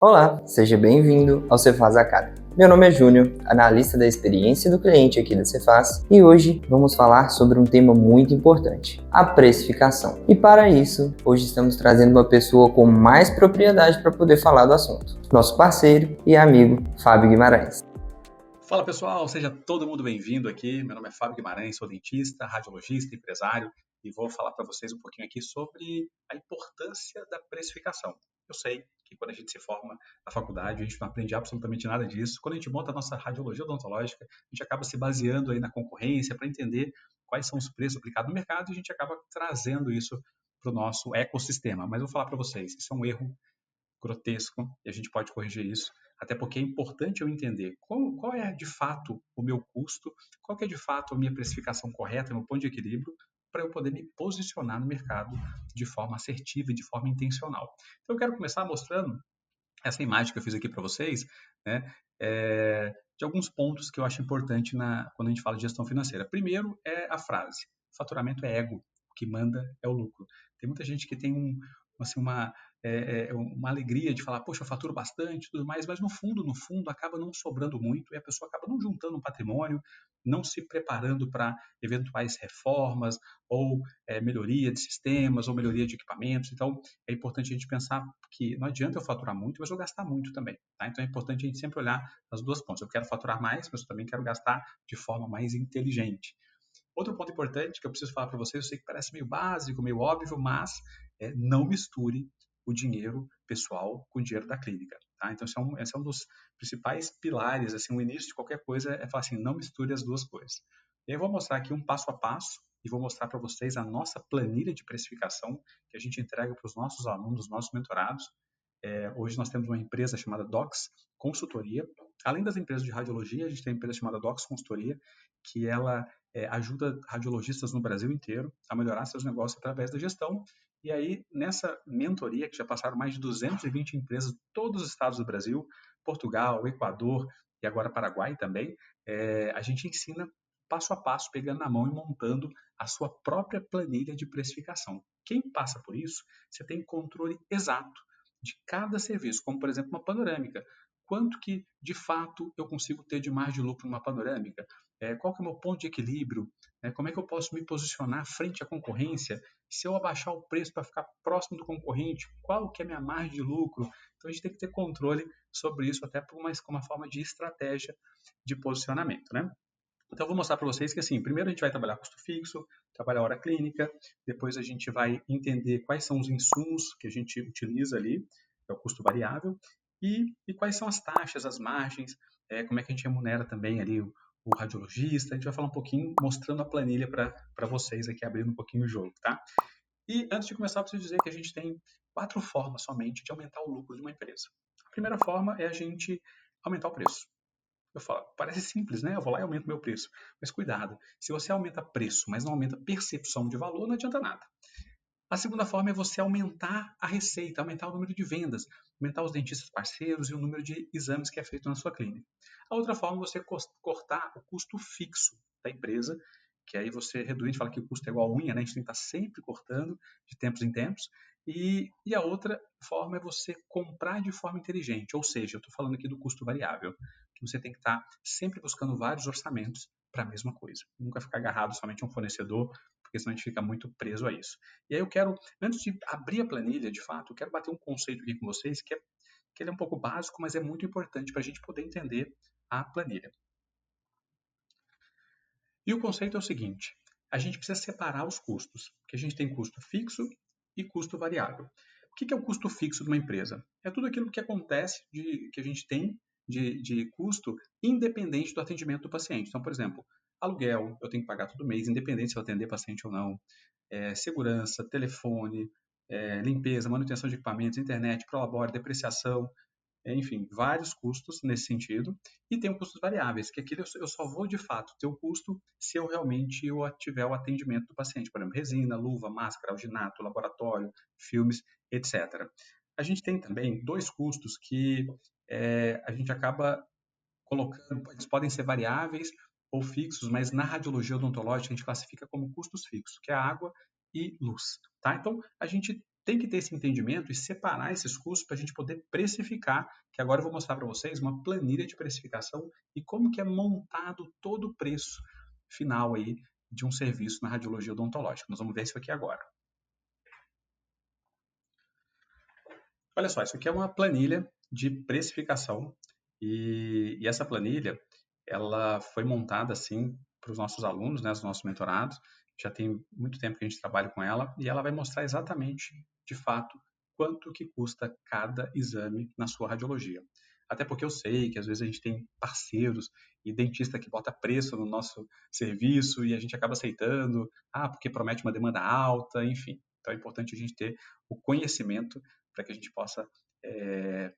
Olá, seja bem-vindo ao Cefaz Academy. Meu nome é Júnior, analista da experiência do cliente aqui da Cefaz, e hoje vamos falar sobre um tema muito importante, a precificação. E para isso, hoje estamos trazendo uma pessoa com mais propriedade para poder falar do assunto, nosso parceiro e amigo Fábio Guimarães. Fala pessoal, seja todo mundo bem-vindo aqui. Meu nome é Fábio Guimarães, sou dentista, radiologista, empresário e vou falar para vocês um pouquinho aqui sobre a importância da precificação. Eu sei que quando a gente se forma na faculdade, a gente não aprende absolutamente nada disso. Quando a gente monta a nossa radiologia odontológica, a gente acaba se baseando aí na concorrência para entender quais são os preços aplicados no mercado e a gente acaba trazendo isso para o nosso ecossistema. Mas eu vou falar para vocês, isso é um erro grotesco e a gente pode corrigir isso, até porque é importante eu entender qual é de fato o meu custo, qual que é de fato a minha precificação correta, meu ponto de equilíbrio, para eu poder me posicionar no mercado de forma assertiva e de forma intencional. Então eu quero começar mostrando essa imagem que eu fiz aqui para vocês, né, de alguns pontos que eu acho importante quando a gente fala de gestão financeira. Primeiro é a frase: faturamento é ego, o que manda é o lucro. Tem muita gente que tem assim, uma alegria de falar, poxa, eu faturo bastante e tudo mais, mas no fundo, acaba não sobrando muito e a pessoa acaba não juntando um patrimônio, não se preparando para eventuais reformas ou melhoria de sistemas ou melhoria de equipamentos. Então, é importante a gente pensar que não adianta eu faturar muito, mas eu gastar muito também. Tá? Então, é importante a gente sempre olhar as duas pontas. Eu quero faturar mais, mas eu também quero gastar de forma mais inteligente. Outro ponto importante que eu preciso falar para vocês, eu sei que parece meio básico, meio óbvio, mas não misture o dinheiro pessoal com o dinheiro da clínica. Tá? Então, esse é um dos principais pilares, assim, o início de qualquer coisa é falar assim, não misture as duas coisas. E aí eu vou mostrar aqui um passo a passo e vou mostrar para vocês a nossa planilha de precificação que a gente entrega para os nossos alunos, nossos mentorados. Hoje nós temos uma empresa chamada Docs Consultoria. Além das empresas de radiologia, a gente tem uma empresa chamada Docs Consultoria, que ela ajuda radiologistas no Brasil inteiro a melhorar seus negócios através da gestão. E aí, nessa mentoria, que já passaram mais de 220 empresas, todos os estados do Brasil, Portugal, Equador e agora Paraguai também, a gente ensina passo a passo, pegando na mão e montando a sua própria planilha de precificação. Quem passa por isso, você tem controle exato de cada serviço, como por exemplo uma panorâmica. Quanto que de fato eu consigo ter de margem de lucro numa panorâmica? Qual que é o meu ponto de equilíbrio? Como é que eu posso me posicionar frente à concorrência? Se eu abaixar o preço para ficar próximo do concorrente, qual que é a minha margem de lucro? Então a gente tem que ter controle sobre isso, até por uma forma de estratégia de posicionamento, né? Então, eu vou mostrar para vocês que, assim, primeiro a gente vai trabalhar custo fixo, trabalhar hora clínica, depois a gente vai entender quais são os insumos que a gente utiliza ali, que é o custo variável, e quais são as taxas, as margens, como é que a gente remunera também ali o radiologista. A gente vai falar um pouquinho, mostrando a planilha para vocês aqui, abrindo um pouquinho o jogo, tá? E antes de começar, eu preciso dizer que a gente tem 4 formas somente de aumentar o lucro de uma empresa. A primeira forma é a gente aumentar o preço. Eu falo, parece simples, né? Eu vou lá e aumento meu preço. Mas cuidado, se você aumenta preço, mas não aumenta percepção de valor, não adianta nada. A segunda forma é você aumentar a receita, aumentar o número de vendas, aumentar os dentistas parceiros e o número de exames que é feito na sua clínica. A outra forma é você cortar o custo fixo da empresa, que aí você reduz, a gente fala que o custo é igual a unha, né? A gente tem que estar sempre cortando de tempos em tempos. E a outra forma é você comprar de forma inteligente, ou seja, eu estou falando aqui do custo variável, que você tem que estar sempre buscando vários orçamentos para a mesma coisa. Nunca ficar agarrado somente a um fornecedor, porque senão a gente fica muito preso a isso. E aí eu quero, antes de abrir a planilha, de fato, eu quero bater um conceito aqui com vocês que ele é um pouco básico, mas é muito importante para a gente poder entender a planilha. E o conceito é o seguinte: a gente precisa separar os custos, porque a gente tem custo fixo e custo variável. O que é o custo fixo de uma empresa? É tudo aquilo que acontece, que a gente tem de custo independente do atendimento do paciente. Então, por exemplo, aluguel, eu tenho que pagar todo mês, independente se eu atender paciente ou não. Segurança, telefone, limpeza, manutenção de equipamentos, internet, prolabore, depreciação, enfim, vários custos nesse sentido, e tem custos variáveis, que aquilo eu só vou de fato ter o custo se eu realmente tiver o atendimento do paciente, por exemplo, resina, luva, máscara, alginato, laboratório, filmes, etc. A gente tem também dois custos que a gente acaba colocando, eles podem ser variáveis ou fixos, mas na radiologia odontológica a gente classifica como custos fixos, que é a água e luz. Tá? Então, a gente tem que ter esse entendimento e separar esses custos para a gente poder precificar, que agora eu vou mostrar para vocês uma planilha de precificação e como que é montado todo o preço final aí de um serviço na radiologia odontológica. Nós vamos ver isso aqui agora. Olha só, isso aqui é uma planilha de precificação e essa planilha ela foi montada assim para os nossos alunos, né, os nossos mentorados. Já tem muito tempo que a gente trabalha com ela e ela vai mostrar exatamente, de fato, quanto que custa cada exame na sua radiologia. Até porque eu sei que às vezes a gente tem parceiros e dentista que bota preço no nosso serviço e a gente acaba aceitando, porque promete uma demanda alta, enfim. Então é importante a gente ter o conhecimento para que a gente possa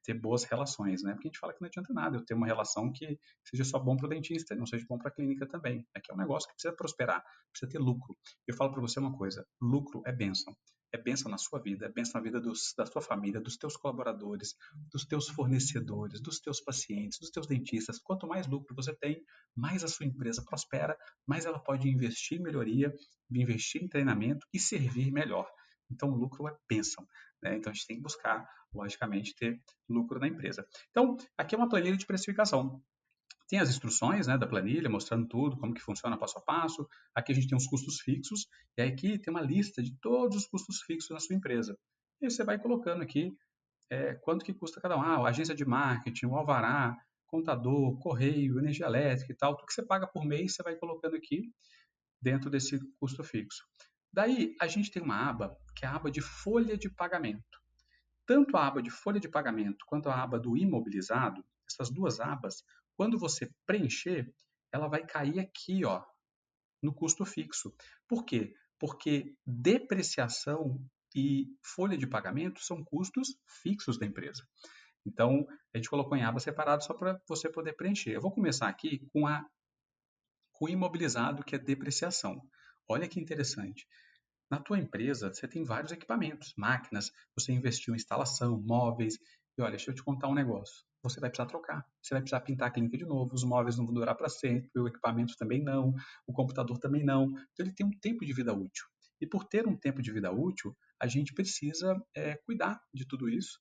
ter boas relações, né? Porque a gente fala que não adianta nada eu ter uma relação que seja só bom para o dentista, não seja bom para a clínica também. Aqui é um negócio que precisa prosperar, precisa ter lucro. Eu falo para você uma coisa, lucro é bênção. É bênção na sua vida, é bênção na vida da sua família, dos teus colaboradores, dos teus fornecedores, dos teus pacientes, dos teus dentistas. Quanto mais lucro você tem, mais a sua empresa prospera, mais ela pode investir em melhoria, investir em treinamento e servir melhor. Então, o lucro é bênção. Né? Então, a gente tem que buscar, logicamente, ter lucro na empresa. Então, aqui é uma planilha de precificação. Tem as instruções, né, da planilha, mostrando tudo, como que funciona passo a passo. Aqui a gente tem os custos fixos, e aqui tem uma lista de todos os custos fixos na sua empresa. E você vai colocando aqui quanto que custa cada um. Agência de marketing, o alvará, contador, correio, energia elétrica e tal. Tudo que você paga por mês, você vai colocando aqui dentro desse custo fixo. Daí, a gente tem uma aba, que é a aba de folha de pagamento. Tanto a aba de folha de pagamento quanto a aba do imobilizado, essas duas abas, quando você preencher, ela vai cair aqui, ó, no custo fixo. Por quê? Porque depreciação e folha de pagamento são custos fixos da empresa. Então, a gente colocou em aba separado só para você poder preencher. Eu vou começar aqui com o imobilizado, que é depreciação. Olha que interessante. Na tua empresa, você tem vários equipamentos, máquinas, você investiu em instalação, móveis. E olha, deixa eu te contar um negócio. Você vai precisar trocar. Você vai precisar pintar a clínica de novo. Os móveis não vão durar para sempre, o equipamento também não, o computador também não. Então, ele tem um tempo de vida útil. E por ter um tempo de vida útil, a gente precisa cuidar de tudo isso.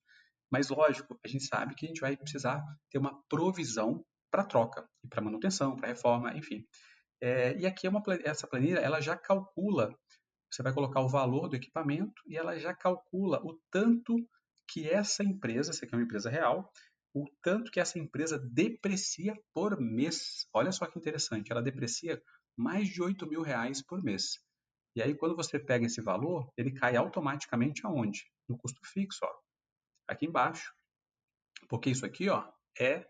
Mas, lógico, a gente sabe que a gente vai precisar ter uma provisão para troca, e para manutenção, para reforma, enfim. E aqui essa planilha, ela já calcula. Você vai colocar o valor do equipamento e ela já calcula o tanto que essa empresa, essa aqui é uma empresa real, o tanto que essa empresa deprecia por mês. Olha só que interessante, ela deprecia mais de R$ 8.000 por mês. E aí, quando você pega esse valor, ele cai automaticamente aonde? No custo fixo, ó, aqui embaixo. Porque isso aqui, ó, é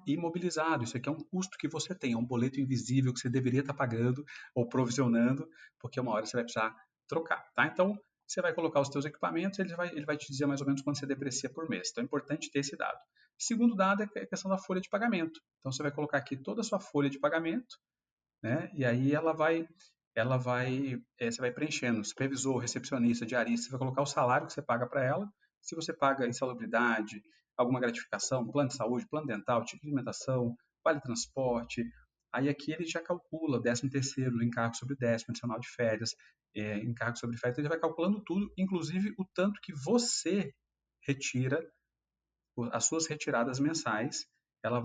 imobilizado. Isso aqui é um custo que você tem, é um boleto invisível que você deveria estar pagando ou provisionando, porque uma hora você vai precisar trocar, tá? Então, você vai colocar os seus equipamentos, ele vai te dizer mais ou menos quanto você deprecia por mês. Então, é importante ter esse dado. Segundo dado é a questão da folha de pagamento. Então, você vai colocar aqui toda a sua folha de pagamento, né? E aí você vai preenchendo, supervisor, recepcionista, diarista, você vai colocar o salário que você paga para ela, se você paga insalubridade, alguma gratificação, plano de saúde, plano dental, tipo de alimentação, vale transporte, aí aqui ele já calcula 13º, encargo sobre décimo, adicional de férias, encargo sobre férias, então ele vai calculando tudo, inclusive o tanto que você retira, as suas retiradas mensais,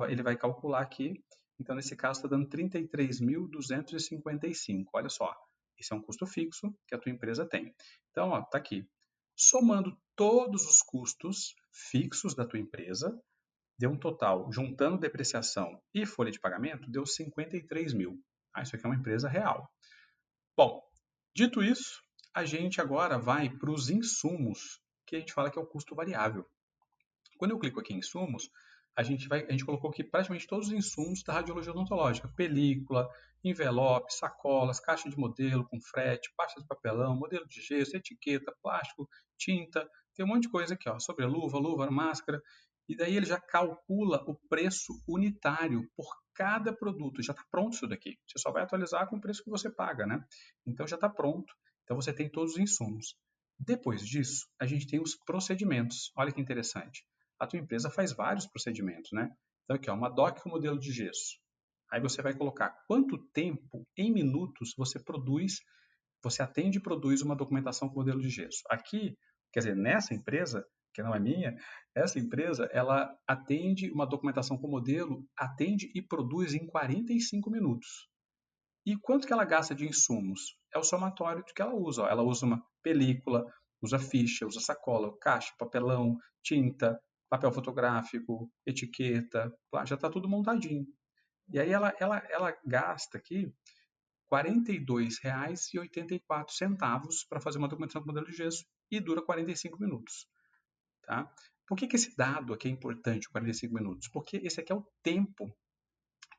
ele vai calcular aqui. Então, nesse caso, está dando 33.255. Olha só, esse é um custo fixo que a tua empresa tem. Então, está aqui. Somando todos os custos fixos da tua empresa, deu um total, juntando depreciação e folha de pagamento, deu 53 mil. Isso aqui é uma empresa real. Bom, dito isso, a gente agora vai para os insumos, que a gente fala que é o custo variável. Quando eu clico aqui em insumos, a gente colocou aqui praticamente todos os insumos da radiologia odontológica: película, envelope, sacolas, caixa de modelo com frete, pasta de papelão, modelo de gesso, etiqueta, plástico, tinta, tem um monte de coisa aqui, ó, sobreluva, luva, máscara, e daí ele já calcula o preço unitário por cada produto. Já está pronto isso daqui. Você só vai atualizar com o preço que você paga, né? Então já está pronto. Então você tem todos os insumos. Depois disso, a gente tem os procedimentos. Olha que interessante. A tua empresa faz vários procedimentos, né? Então aqui, ó, uma DOC com modelo de gesso. Aí você vai colocar quanto tempo, em minutos, você atende e produz uma documentação com modelo de gesso. Aqui, Quer dizer, nessa empresa, que não é minha, essa empresa, ela atende uma documentação com modelo, atende e produz em 45 minutos. E quanto que ela gasta de insumos? É o somatório do que ela usa. Ó. Ela usa uma película, usa ficha, usa sacola, caixa, papelão, tinta, papel fotográfico, etiqueta, já está tudo montadinho. E aí ela gasta aqui R$ 42,84 para fazer uma documentação com modelo de gesso e dura 45 minutos. Tá? Por que esse dado aqui é importante, 45 minutos? Porque esse aqui é o tempo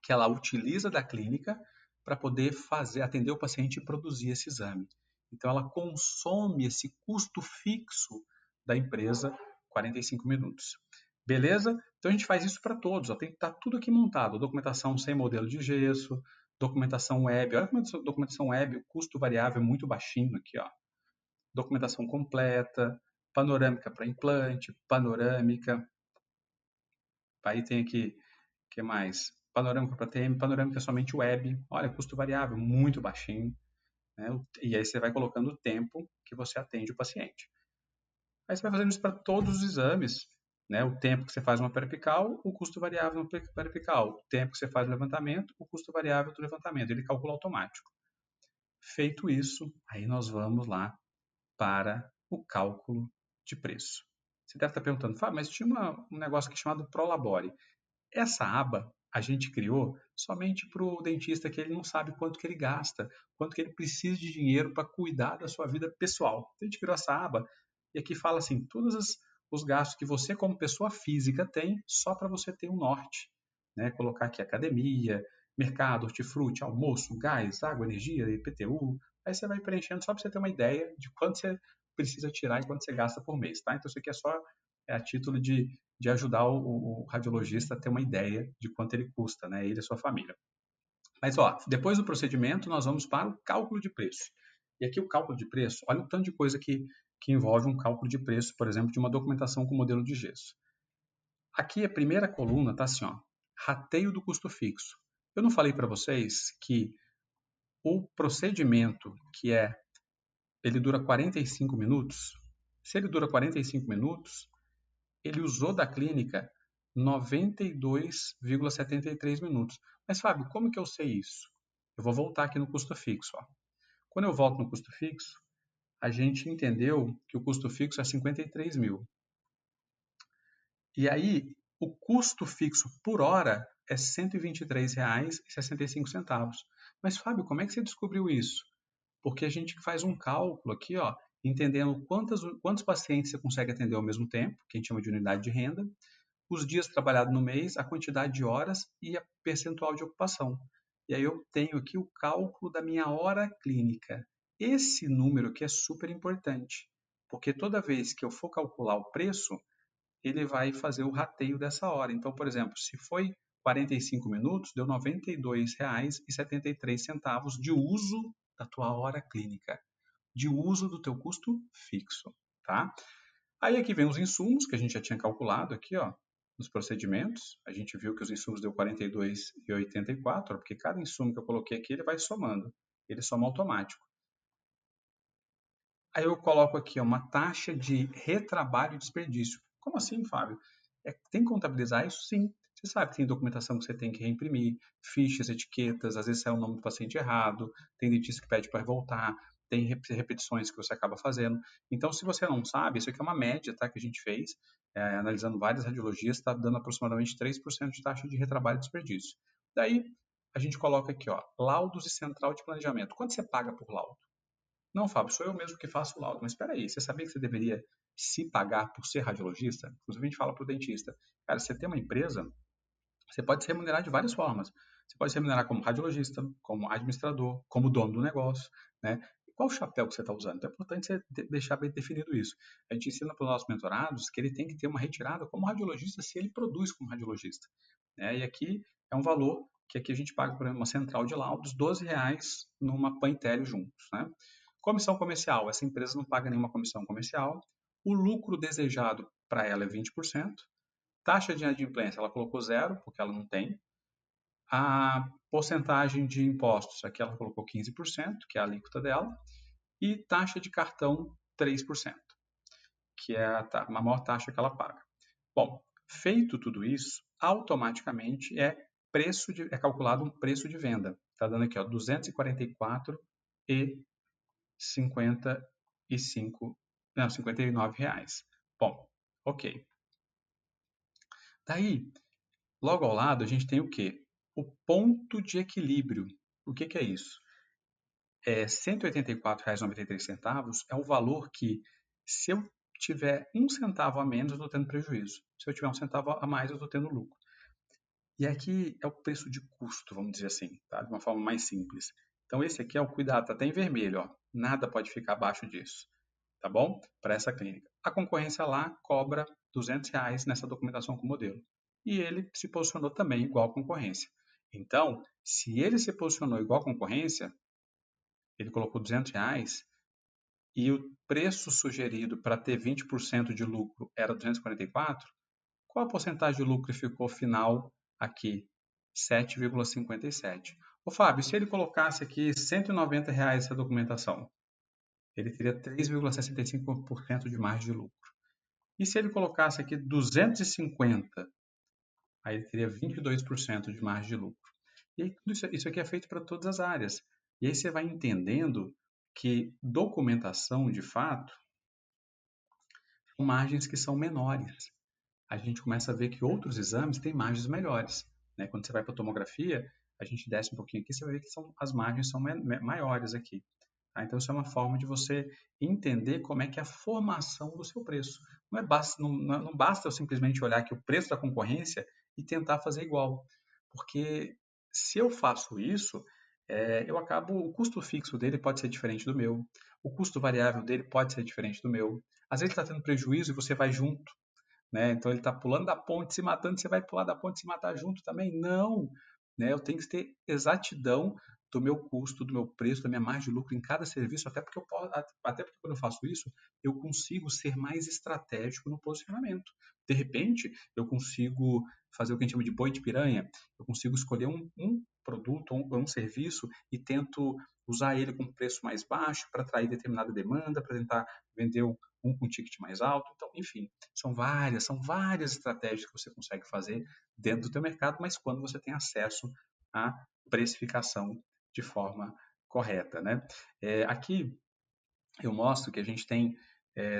que ela utiliza da clínica para poder atender o paciente e produzir esse exame. Então, ela consome esse custo fixo da empresa, 45 minutos. Beleza? Então, a gente faz isso para todos. Ó. Tem que estar tudo aqui montado. Documentação sem modelo de gesso, documentação web. Olha como é documentação web, o custo variável é muito baixinho aqui. Ó. Documentação completa, panorâmica para implante, panorâmica. Aí tem aqui, o que mais? Panorâmica para TM, panorâmica somente web. Olha, custo variável, muito baixinho. Né? E aí você vai colocando o tempo que você atende o paciente. Aí você vai fazendo isso para todos os exames. Né? O tempo que você faz uma periapical, o custo variável no periapical. O tempo que você faz o levantamento, o custo variável do levantamento. Ele calcula automático. Feito isso, aí nós vamos lá para o cálculo de preço. Você deve estar perguntando, Fábio, mas tinha um negócio aqui chamado Prolabore. Essa aba a gente criou somente para o dentista que ele não sabe quanto que ele gasta, quanto que ele precisa de dinheiro para cuidar da sua vida pessoal. Então, a gente criou essa aba e aqui fala assim, todos os gastos que você como pessoa física tem, só para você ter um norte. Né? Colocar aqui academia, mercado, hortifruti, almoço, gás, água, energia, IPTU. Aí você vai preenchendo só para você ter uma ideia de quanto você precisa tirar e quanto você gasta por mês. Tá? Então, isso aqui é só a título de ajudar o radiologista a ter uma ideia de quanto ele custa, né? Ele e a sua família. Mas, ó, depois do procedimento, nós vamos para o cálculo de preço. E aqui o cálculo de preço, olha o tanto de coisa que envolve um cálculo de preço, por exemplo, de uma documentação com modelo de gesso. Aqui a primeira coluna está assim, ó, rateio do custo fixo. Eu não falei para vocês que o procedimento, ele dura 45 minutos? Se ele dura 45 minutos, ele usou da clínica 92,73 minutos. Mas, Fábio, como que eu sei isso? Eu vou voltar aqui no custo fixo. Ó. Quando eu volto no custo fixo, a gente entendeu que o custo fixo é 53 mil. E aí, o custo fixo por hora é R$ 123,65. Mas, Fábio, como é que você descobriu isso? Porque a gente faz um cálculo aqui, ó, entendendo quantos pacientes você consegue atender ao mesmo tempo, que a gente chama de unidade de renda, os dias trabalhados no mês, a quantidade de horas e a percentual de ocupação. E aí eu tenho aqui o cálculo da minha hora clínica. Esse número aqui é super importante, porque toda vez que eu for calcular o preço, ele vai fazer o rateio dessa hora. Então, por exemplo, se foi 45 minutos, deu R$ 92,73 de uso da tua hora clínica, de uso do teu custo fixo, tá? Aí aqui vem os insumos que a gente já tinha calculado aqui, ó, nos procedimentos. A gente viu que os insumos deu 42,84, porque cada insumo que eu coloquei aqui, ele vai somando. Ele soma automático. Aí eu coloco aqui ó, uma taxa de retrabalho e desperdício. Como assim, Fábio? Tem que contabilizar isso? Sim. Você sabe que tem documentação que você tem que reimprimir, fichas, etiquetas, às vezes sai o nome do paciente errado, tem dentista que pede para voltar, tem repetições que você acaba fazendo. Então, se você não sabe, isso aqui é uma média tá, que a gente fez, analisando várias radiologias, está dando aproximadamente 3% de taxa de retrabalho e desperdício. Daí, a gente coloca aqui, ó, laudos e central de planejamento. Quanto você paga por laudo? Não, Fábio, sou eu mesmo que faço o laudo. Mas espera aí, você sabia que você deveria se pagar por ser radiologista? Inclusive, a gente fala para o dentista. Cara, você tem uma empresa, você pode se remunerar de várias formas. Você pode se remunerar como radiologista, como administrador, como dono do negócio, né? Qual o chapéu que você está usando? Então é importante você deixar bem definido isso. A gente ensina para os nossos mentorados que ele tem que ter uma retirada como radiologista se ele produz como radiologista. Né? E aqui é um valor que aqui a gente paga por exemplo, uma central de laudos, R$ 12 numa Pantelio juntos. Né? Comissão comercial, essa empresa não paga nenhuma comissão comercial. O lucro desejado para ela é 20%. Taxa de inadimplência, ela colocou zero, porque ela não tem. A porcentagem de impostos, aqui ela colocou 15%, que é a alíquota dela. E taxa de cartão, 3%. que é a maior taxa que ela paga. Bom, feito tudo isso, automaticamente é calculado um preço de venda. Está dando aqui, ó, 244,59 reais. Bom, ok. Daí, logo ao lado, a gente tem o quê? O ponto de equilíbrio. O que é isso? R$ 184,93 é o valor que, se eu tiver um centavo a menos, eu estou tendo prejuízo. Se eu tiver um centavo a mais, eu estou tendo lucro. E aqui é o preço de custo, vamos dizer assim, tá? De uma forma mais simples. Então, esse aqui é o cuidado, está até em vermelho, ó. Nada pode ficar abaixo disso, tá bom? Para essa clínica. A concorrência lá cobra R$ 200 nessa documentação com o modelo. E ele se posicionou também igual à concorrência. Então, se ele se posicionou igual à concorrência, ele colocou R$ 200 e o preço sugerido para ter 20% de lucro era 244, qual a porcentagem de lucro ficou final aqui? 7,57. Ô Fábio, se ele colocasse aqui R$ 190 essa documentação, ele teria 3,65% de margem de lucro. E se ele colocasse aqui 250, aí ele teria 22% de margem de lucro. E aí, isso aqui é feito para todas as áreas. E aí você vai entendendo que documentação, de fato, são margens que são menores. A gente começa a ver que outros exames têm margens melhores, né? Quando você vai para a tomografia, a gente desce um pouquinho aqui, você vai ver que as margens são maiores aqui. Tá? Então, isso é uma forma de você entender como é que é a formação do seu preço. Não basta eu simplesmente olhar aqui o preço da concorrência e tentar fazer igual. Porque se eu faço isso, o custo fixo dele pode ser diferente do meu, o custo variável dele pode ser diferente do meu. Às vezes ele está tendo prejuízo e você vai junto, né? Então ele está pulando da ponte, se matando, você vai pular da ponte e se matar junto também? Não, né? Eu tenho que ter exatidão do meu custo, do meu preço, da minha margem de lucro em cada serviço, até porque quando eu faço isso, eu consigo ser mais estratégico no posicionamento. De repente, eu consigo fazer o que a gente chama de boi de piranha, eu consigo escolher um produto ou um serviço e tento usar ele com preço mais baixo para atrair determinada demanda, para tentar vender um com ticket mais alto. Então, enfim, são várias estratégias que você consegue fazer dentro do teu mercado, mas quando você tem acesso à precificação de forma correta, né? Aqui eu mostro que a gente tem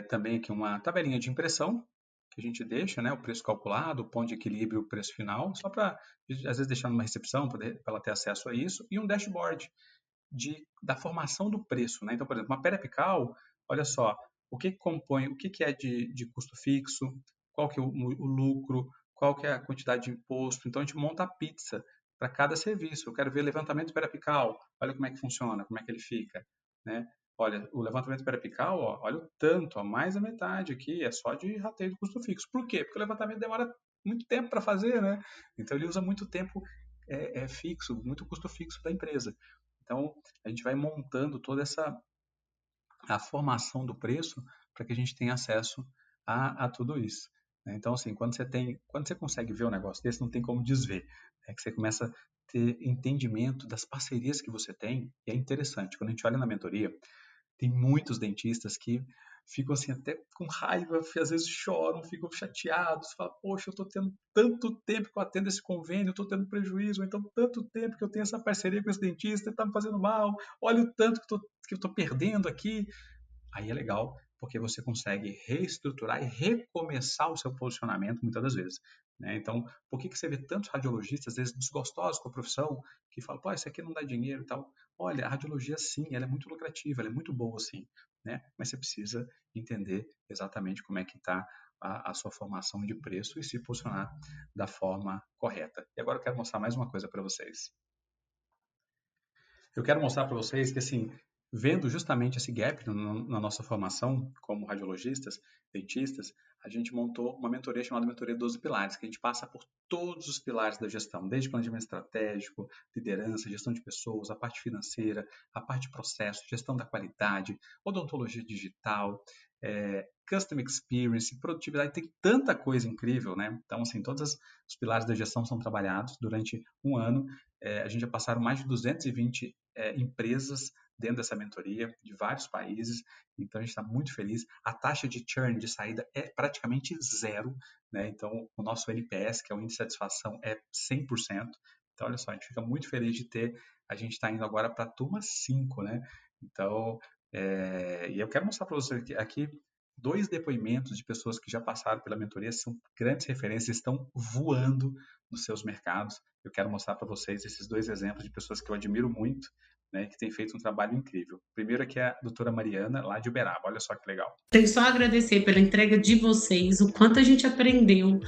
também aqui uma tabelinha de impressão que a gente deixa, né? O preço calculado, o ponto de equilíbrio, o preço final, só para às vezes deixar numa recepção para ela ter acesso a isso, e um dashboard da formação do preço, né? Então, por exemplo, uma periapical, olha só, o que compõe, o que é de custo fixo, qual que é o lucro, qual que é a quantidade de imposto. Então, a gente monta a pizza para cada serviço. Eu quero ver levantamento periapical, olha como é que funciona, como é que ele fica, né? Olha, o levantamento periapical, ó, olha o tanto, ó, mais da metade aqui é só de rateio do custo fixo. Por quê? Porque o levantamento demora muito tempo para fazer, né? Então, ele usa muito tempo fixo, muito custo fixo da empresa. Então, a gente vai montando toda a formação do preço para que a gente tenha acesso a tudo isso, né? Então, assim, quando você consegue ver um negócio desse, não tem como desver, né? Que você começa a ter entendimento das parcerias que você tem, e é interessante. Quando a gente olha na mentoria, tem muitos dentistas que ficam assim até com raiva, às vezes choram, ficam chateados, falam, poxa, eu estou tendo tanto tempo que eu atendo esse convênio, eu estou tendo prejuízo, ou então tanto tempo que eu tenho essa parceria com esse dentista, está me fazendo mal, olha o tanto que eu estou perdendo aqui. Aí é legal, porque você consegue reestruturar e recomeçar o seu posicionamento muitas das vezes, né? Então, por que você vê tantos radiologistas, às vezes desgostosos com a profissão, que falam, pô, isso aqui não dá dinheiro e tal? Olha, a radiologia, sim, ela é muito lucrativa, ela é muito boa, sim, né? Mas você precisa entender exatamente como é que está a sua formação de preço e se posicionar da forma correta. E agora eu quero mostrar mais uma coisa para vocês. Eu quero mostrar para vocês que, assim, vendo justamente esse gap na nossa formação como radiologistas, dentistas, a gente montou uma mentoria chamada Mentoria 12 Pilares, que a gente passa por todos os pilares da gestão, desde planejamento estratégico, liderança, gestão de pessoas, a parte financeira, a parte de processo, gestão da qualidade, odontologia digital, Custom Experience, produtividade, tem tanta coisa incrível, né? Então, assim, todos os pilares da gestão são trabalhados durante um ano. A gente já passaram mais de 220 empresas dentro dessa mentoria, de vários países, então a gente está muito feliz. A taxa de churn, de saída, é praticamente zero, né? Então o nosso NPS, que é o índice de satisfação, é 100%. Então, olha só, a gente fica muito feliz de ter, a gente está indo agora para a turma 5, né? Então, e eu quero mostrar para vocês aqui 2 depoimentos de pessoas que já passaram pela mentoria, são grandes referências, estão voando nos seus mercados. Eu quero mostrar para vocês esses 2 exemplos de pessoas que eu admiro muito, né, que têm feito um trabalho incrível. Primeiro aqui é a doutora Mariana, lá de Uberaba. Olha só que legal. Tenho só a agradecer pela entrega de vocês, o quanto a gente aprendeu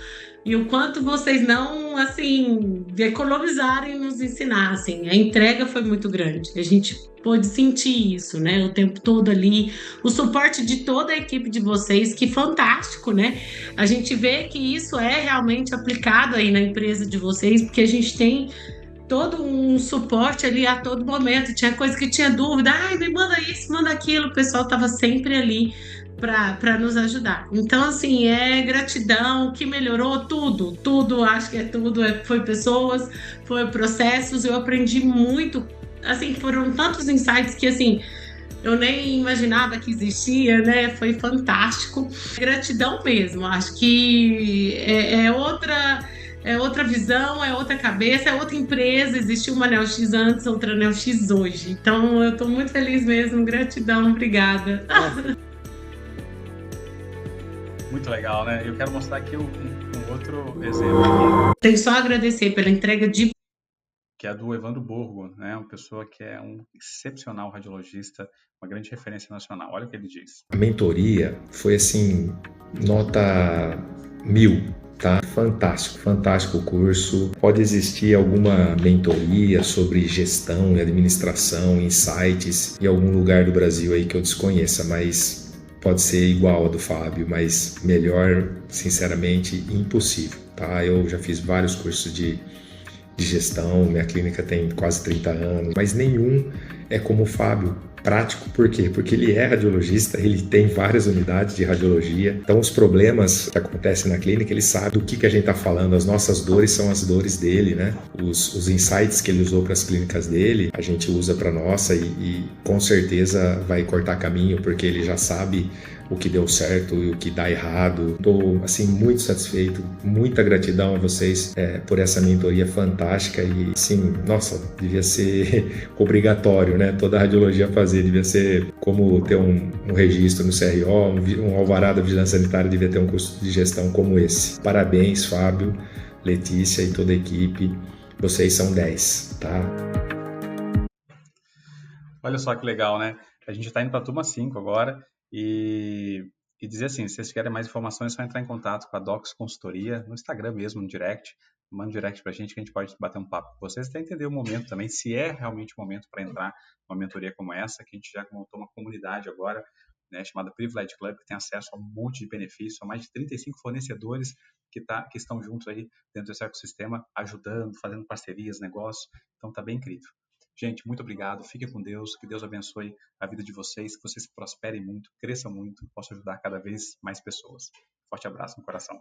e o quanto vocês não, assim, economizaram em nos ensinar, assim. A entrega foi muito grande. A gente pôde sentir isso, né, o tempo todo ali. O suporte de toda a equipe de vocês, que fantástico, né? A gente vê que isso é realmente aplicado aí na empresa de vocês, porque a gente tem todo um suporte ali a todo momento. Tinha coisa que tinha dúvida, ai, me manda isso, manda aquilo. O pessoal estava sempre ali para nos ajudar. Então, assim, é gratidão que melhorou tudo, acho que é tudo. Foi pessoas, foi processos, eu aprendi muito. Assim, foram tantos insights que, assim, eu nem imaginava que existia, né? Foi fantástico. Gratidão mesmo. Acho que é outra visão, é outra cabeça, é outra empresa. Existiu uma NeoX antes, outra NeoX hoje. Então, eu estou muito feliz mesmo. Gratidão, obrigada. Muito legal, né? Eu quero mostrar aqui um outro exemplo aqui. Tenho só a agradecer pela entrega de... Que é a do Evandro Borgo, né? Uma pessoa que é um excepcional radiologista, uma grande referência nacional. Olha o que ele diz. A mentoria foi assim, nota 1000, tá? Fantástico o curso. Pode existir alguma mentoria sobre gestão e administração, insights, em algum lugar do Brasil aí que eu desconheça, mas pode ser igual a do Fábio, mas melhor, sinceramente, impossível, tá? Eu já fiz vários cursos de gestão, minha clínica tem quase 30 anos, mas nenhum é como o Fábio. Prático, por quê? Porque ele é radiologista, ele tem várias unidades de radiologia, então os problemas que acontecem na clínica, ele sabe do que a gente está falando, as nossas dores são as dores dele, né? Os insights que ele usou para as clínicas dele, a gente usa para nossa e com certeza vai cortar caminho, porque ele já sabe o que deu certo e o que dá errado. Estou assim muito satisfeito, muita gratidão a vocês por essa mentoria fantástica e assim, nossa, devia ser obrigatório, né? Toda a radiologia fazer, devia ser como ter um registro no CRO, um alvará da vigilância sanitária, devia ter um curso de gestão como esse. Parabéns, Fábio, Letícia e toda a equipe, vocês são 10, tá? Olha só que legal, né? A gente está indo para a turma 5 agora e dizer assim, se vocês querem mais informações, é só entrar em contato com a Docs Consultoria, no Instagram mesmo, no direct. Manda um direct para a gente que a gente pode bater um papo com vocês, até entender o momento também, se é realmente o momento para entrar numa mentoria como essa, que a gente já montou uma comunidade agora, né, chamada Privilege Club, que tem acesso a um monte de benefícios, são mais de 35 fornecedores que estão juntos aí dentro desse ecossistema, ajudando, fazendo parcerias, negócios, então tá bem incrível. Gente, muito obrigado, fiquem com Deus, que Deus abençoe a vida de vocês, que vocês prosperem muito, cresçam muito, possam ajudar cada vez mais pessoas. Forte abraço no coração.